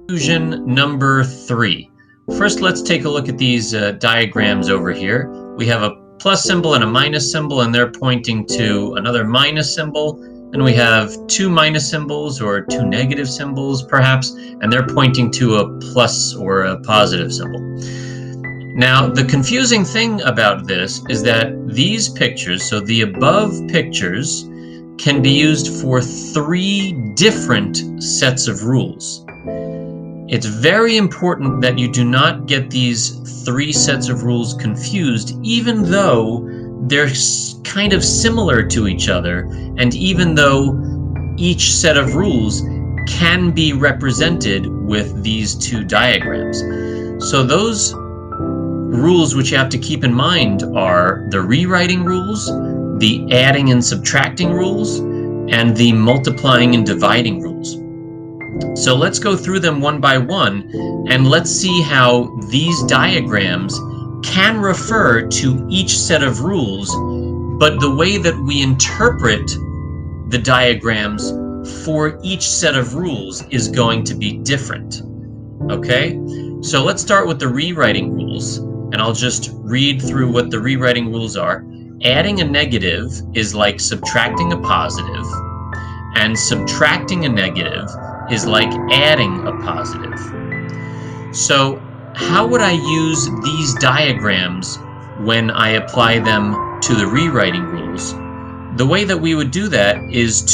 Conclusion number 3. First, let's take a look at these diagrams over here. We have a plus symbol and a minus symbol, and they're pointing to another minus symbol. And we have two minus symbols or two negative symbols, perhaps, and they're pointing to a plus or a positive symbol. Now, the confusing thing about this is that these pictures, so the above pictures, can be used for 3 different sets of rules. It's very important that you do not get these 3 sets of rules confused, even though they're kind of similar to each other, and even though each set of rules can be represented with these 2 diagrams. So those rules which you have to keep in mind are the rewriting rules, the adding and subtracting rules, and the multiplying and dividing rules. So let's go through them one by one, and let's see how these diagrams can refer to each set of rules, but the way that we interpret the diagrams for each set of rules is going to be different. Okay? So let's start with the rewriting rules, and I'll just read through what the rewriting rules are. Adding a negative is like subtracting a positive, and subtracting a negative is like adding a positive. So how would I use these diagrams when I apply them to the rewriting rules? The way that we would do that is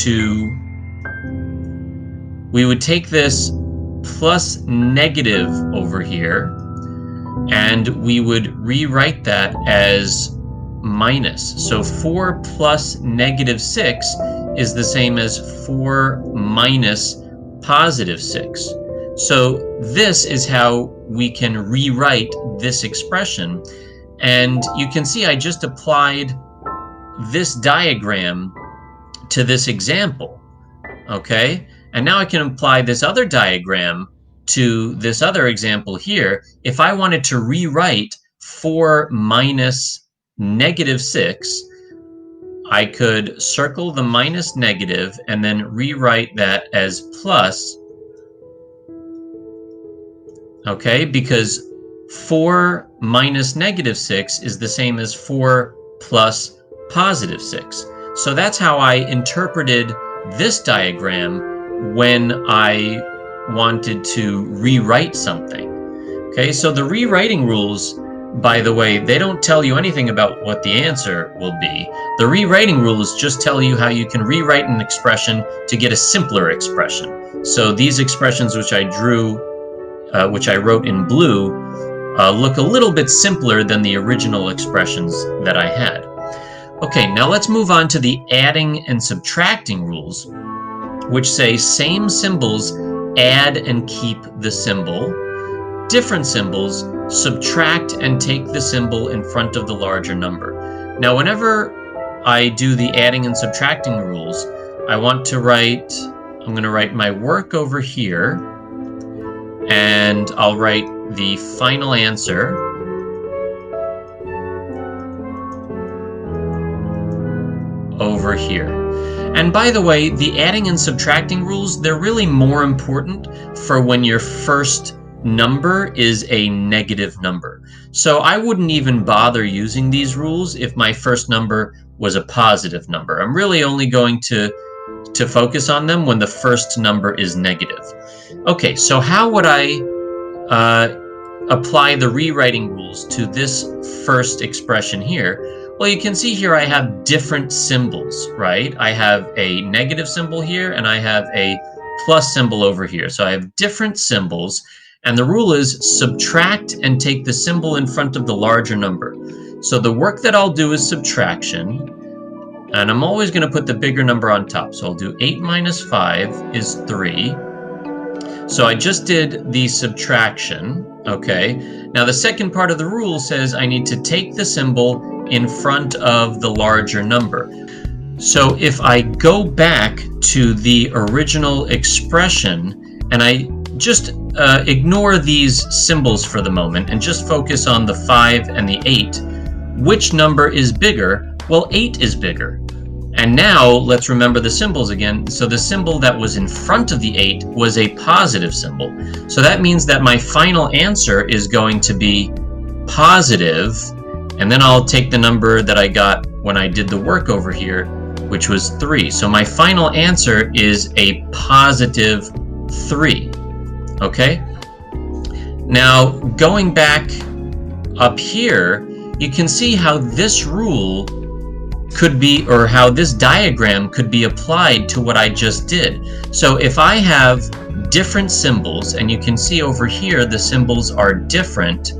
we would take this plus negative over here, and we would rewrite that as minus. So 4 plus negative 6 is the same as 4 minus positive 6. So this is how we can rewrite this expression. And you can see I just applied this diagram to this example. Okay? And now I can apply this other diagram to this other example here. If I wanted to rewrite 4 minus negative 6, I could circle the minus negative and then rewrite that as plus. Okay, because 4 minus negative 6 is the same as 4 plus positive 6. So that's how I interpreted this diagram when I wanted to rewrite something. Okay, so the rewriting rules, by the way, they don't tell you anything about what the answer will be. The rewriting rules just tell you how you can rewrite an expression to get a simpler expression. So these expressions which I drew, which I wrote in blue, look a little bit simpler than the original expressions that I had. Okay, now let's move on to the adding and subtracting rules, which say same symbols add and keep the symbol. Different symbols subtract and take the symbol in front of the larger number. Now, whenever I do the adding and subtracting rules, I'm going to write my work over here, and I'll write the final answer over here. And by the way, the adding and subtracting rules, they're really more important for when your first number is a negative number. So I wouldn't even bother using these rules if my first number was a positive number. I'm really only going to focus on them when the first number is negative. Okay, so how would I apply the rewriting rules to this first expression here? Well, you can see here I have different symbols, right? I have a negative symbol here, and I have a plus symbol over here. So I have different symbols. And the rule is subtract and take the symbol in front of the larger number. So the work that I'll do is subtraction, and I'm always going to put the bigger number on top. So I'll do 8 minus 5 is 3. So I just did the subtraction, okay? Now the second part of the rule says I need to take the symbol in front of the larger number. So if I go back to the original expression and I just ignore these symbols for the moment and just focus on the 5 and the 8. Which number is bigger? Well, 8 is bigger. And now let's remember the symbols again. So the symbol that was in front of the 8 was a positive symbol. So that means that my final answer is going to be positive, and then I'll take the number that I got when I did the work over here, which was 3. So my final answer is a positive 3. Okay? Now, going back up here, you can see how this rule could be, or how this diagram could be applied to what I just did. So if I have different symbols, and you can see over here the symbols are different,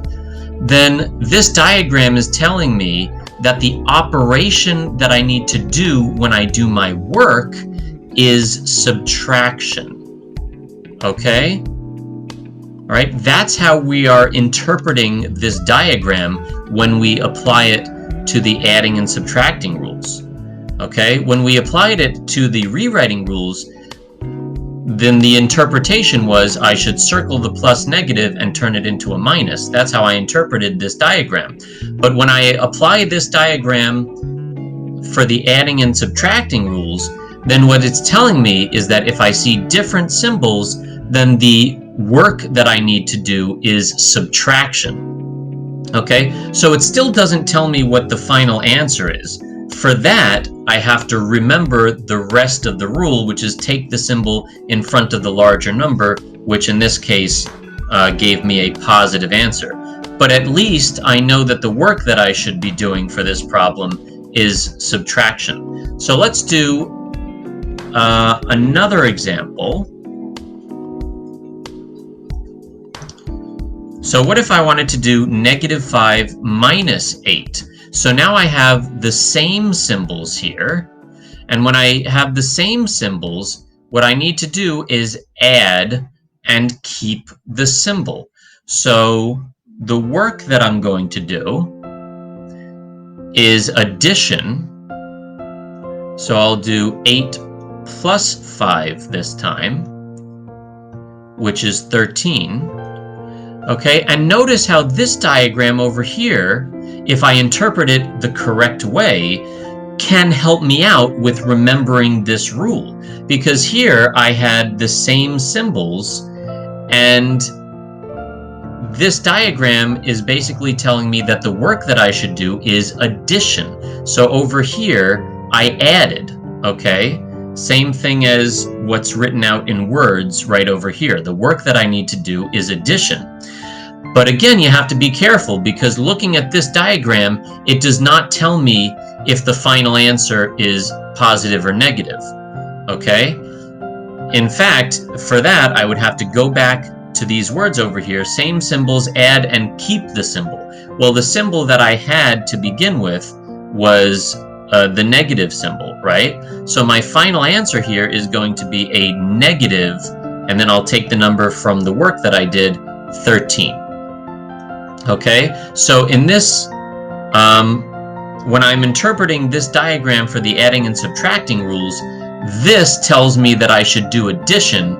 then this diagram is telling me that the operation that I need to do when I do my work is subtraction. Okay? All right, that's how we are interpreting this diagram when we apply it to the adding and subtracting rules. Okay, when we applied it to the rewriting rules, then the interpretation was I should circle the plus negative and turn it into a minus. That's how I interpreted this diagram. But when I apply this diagram for the adding and subtracting rules, then what it's telling me is that if I see different symbols, then the work that I need to do is subtraction. Okay, so it still doesn't tell me what the final answer is. For that, I have to remember the rest of the rule, which is take the symbol in front of the larger number, which in this case gave me a positive answer. But at least I know that the work that I should be doing for this problem is subtraction. So let's do another example. So what if I wanted to do -5 minus 8? So now I have the same symbols here. And when I have the same symbols, what I need to do is add and keep the symbol. So the work that I'm going to do is addition. So I'll do 8 plus 5 this time, which is 13. Okay, and notice how this diagram over here, if I interpret it the correct way, can help me out with remembering this rule. Because here I had the same symbols, and this diagram is basically telling me that the work that I should do is addition. So over here, I added, okay? Same thing as what's written out in words right over here. The work that I need to do is addition. But again, you have to be careful, because looking at this diagram, it does not tell me if the final answer is positive or negative, okay? In fact, for that, I would have to go back to these words over here, same symbols, add and keep the symbol. Well, the symbol that I had to begin with was the negative symbol, right? So my final answer here is going to be a negative, and then I'll take the number from the work that I did, 13. Okay, so in this, when I'm interpreting this diagram for the adding and subtracting rules, this tells me that I should do addition,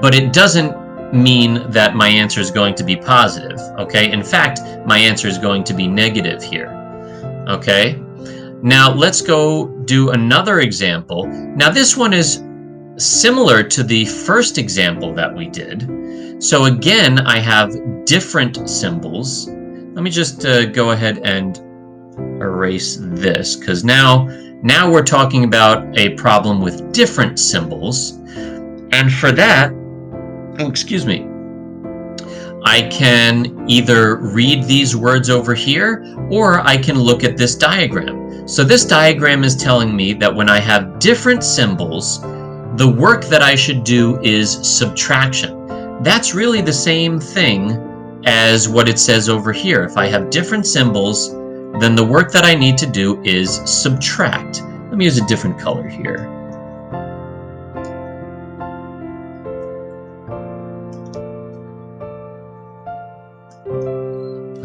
but it doesn't mean that my answer is going to be positive. Okay, in fact, my answer is going to be negative here. Okay, now let's go do another example. Now this one is similar to the first example that we did. So again, I have different symbols. Let me just go ahead and erase this, because now we're talking about a problem with different symbols. And for that, oh, excuse me, I can either read these words over here, or I can look at this diagram. So this diagram is telling me that when I have different symbols, the work that I should do is subtraction. That's really the same thing as what it says over here. If I have different symbols, then the work that I need to do is subtract. Let me use a different color here.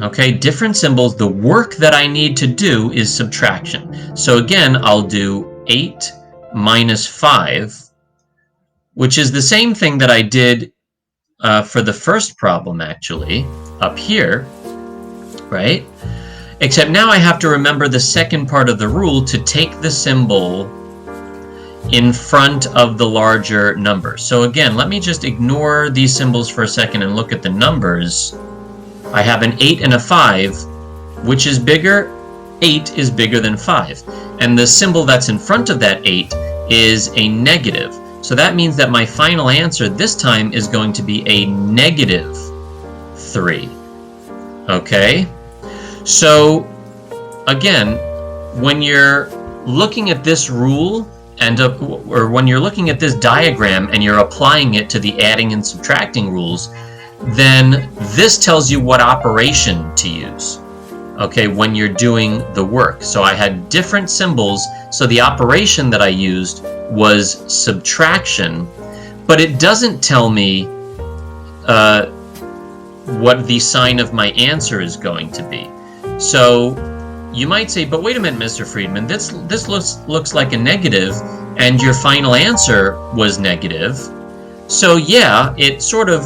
Okay, different symbols. The work that I need to do is subtraction. So again, I'll do 8 minus 5, which is the same thing that I did for the first problem, actually, up here, right? Except now I have to remember the second part of the rule, to take the symbol in front of the larger number. So again, let me just ignore these symbols for a second and look at the numbers. I have an 8 and a 5. Which is bigger? 8 is bigger than 5. And the symbol that's in front of that 8 is a negative. So that means that my final answer this time is going to be a negative 3. Okay? So, again, when you're looking at this rule, or when you're looking at this diagram and you're applying it to the adding and subtracting rules, then this tells you what operation to use, okay, when you're doing the work. So I had different symbols, so the operation that I used was subtraction, but it doesn't tell me what the sign of my answer is going to be. So you might say, but wait a minute, Mr. Friedman, this looks like a negative, and your final answer was negative. So yeah, it sort of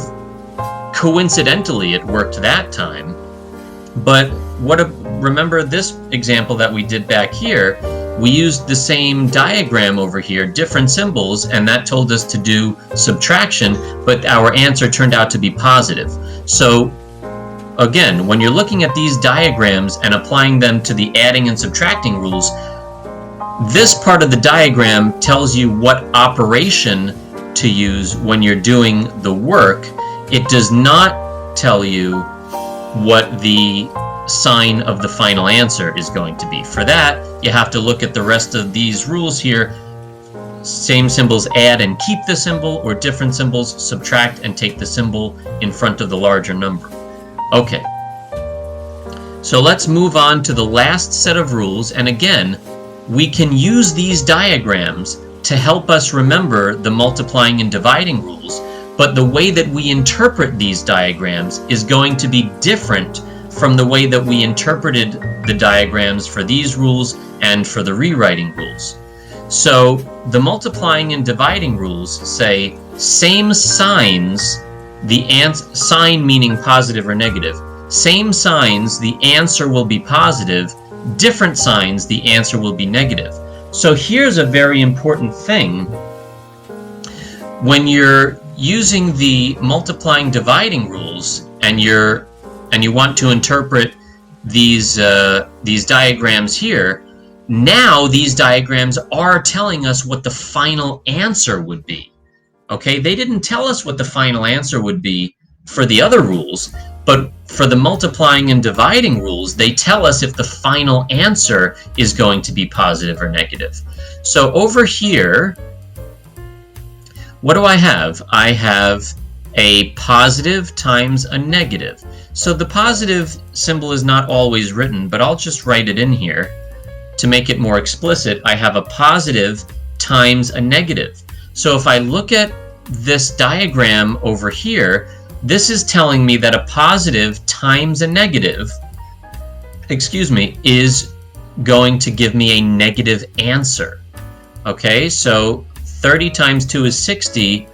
coincidentally it worked that time. But remember this example that we did back here, we used the same diagram over here, different symbols, and that told us to do subtraction, but our answer turned out to be positive. So again, when you're looking at these diagrams and applying them to the adding and subtracting rules, this part of the diagram tells you what operation to use when you're doing the work. It does not tell you what the sign of the final answer is going to be. For that, you have to look at the rest of these rules here. Same symbols add and keep the symbol, or different symbols subtract and take the symbol in front of the larger number. Okay, so let's move on to the last set of rules, and again, we can use these diagrams to help us remember the multiplying and dividing rules, but the way that we interpret these diagrams is going to be different from the way that we interpreted the diagrams for these rules and for the rewriting rules. So the multiplying and dividing rules say same signs, sign meaning positive or negative, same signs, the answer will be positive, different signs, the answer will be negative. So here's a very important thing. When you're using the multiplying dividing rules and you want to interpret these diagrams here, now these diagrams are telling us what the final answer would be. Okay, they didn't tell us what the final answer would be for the other rules, but for the multiplying and dividing rules, they tell us if the final answer is going to be positive or negative. So over here, what do I have? I have a positive times a negative. So the positive symbol is not always written, but I'll just write it in here to make it more explicit. I have a positive times a negative. So if I look at this diagram over here, this is telling me that a positive times a negative, is going to give me a negative answer. Okay, so 30 times 2 is 60,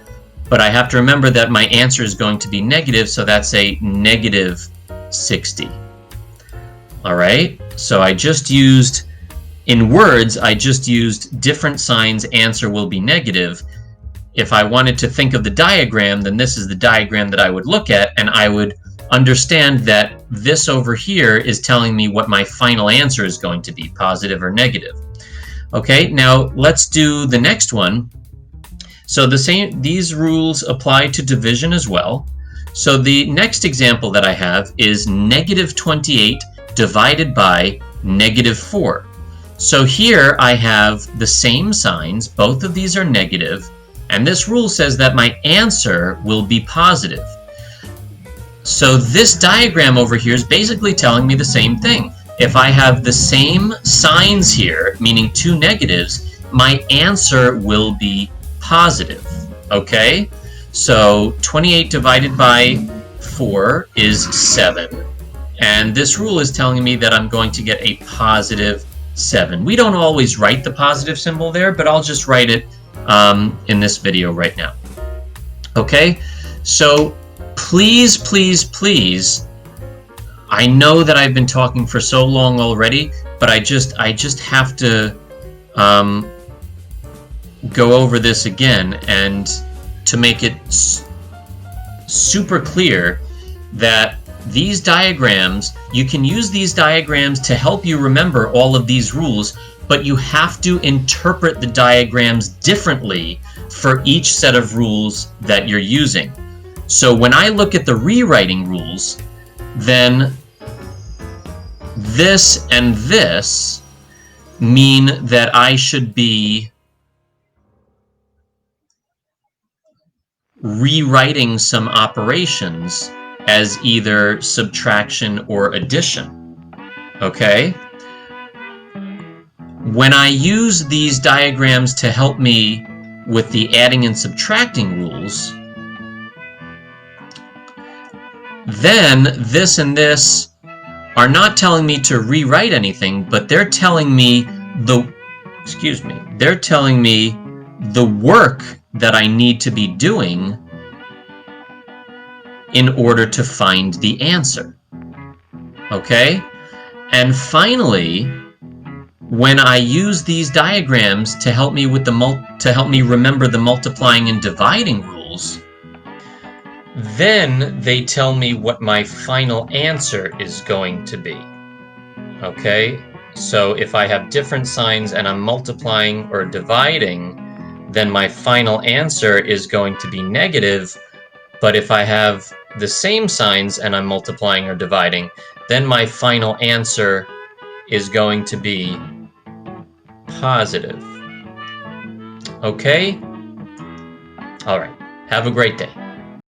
but I have to remember that my answer is going to be negative, so that's a negative 60. All right, so I just used, in words, I just used different signs, answer will be negative. If I wanted to think of the diagram, then this is the diagram that I would look at, and I would understand that this over here is telling me what my final answer is going to be, positive or negative. Okay, now let's do the next one. So these rules apply to division as well. So the next example that I have is negative 28 divided by negative 4. So here I have the same signs, both of these are negative, and this rule says that my answer will be positive. So this diagram over here is basically telling me the same thing. If I have the same signs here, meaning two negatives, my answer will be positive. Okay? So 28 divided by 4 is 7. And this rule is telling me that I'm going to get a positive 7. We don't always write the positive symbol there, but I'll just write it in this video right now. Okay, so please, please, please, I know that I've been talking for so long already, but I just have to go over this again, and to make it super clear that these diagrams, you can use these diagrams to help you remember all of these rules, but you have to interpret the diagrams differently for each set of rules that you're using. So when I look at the rewriting rules, then this and this mean that I should be rewriting some operations as either subtraction or addition. Okay? When I use these diagrams to help me with the adding and subtracting rules, then this and this are not telling me to rewrite anything, but they're telling me the work that I need to be doing in order to find the answer. Okay? And finally, when I use these diagrams to help me with remember the multiplying and dividing rules, then they tell me what my final answer is going to be. Okay? So if I have different signs and I'm multiplying or dividing, then my final answer is going to be negative. But if I have the same signs and I'm multiplying or dividing, then my final answer is going to be positive. Okay? All right. Have a great day.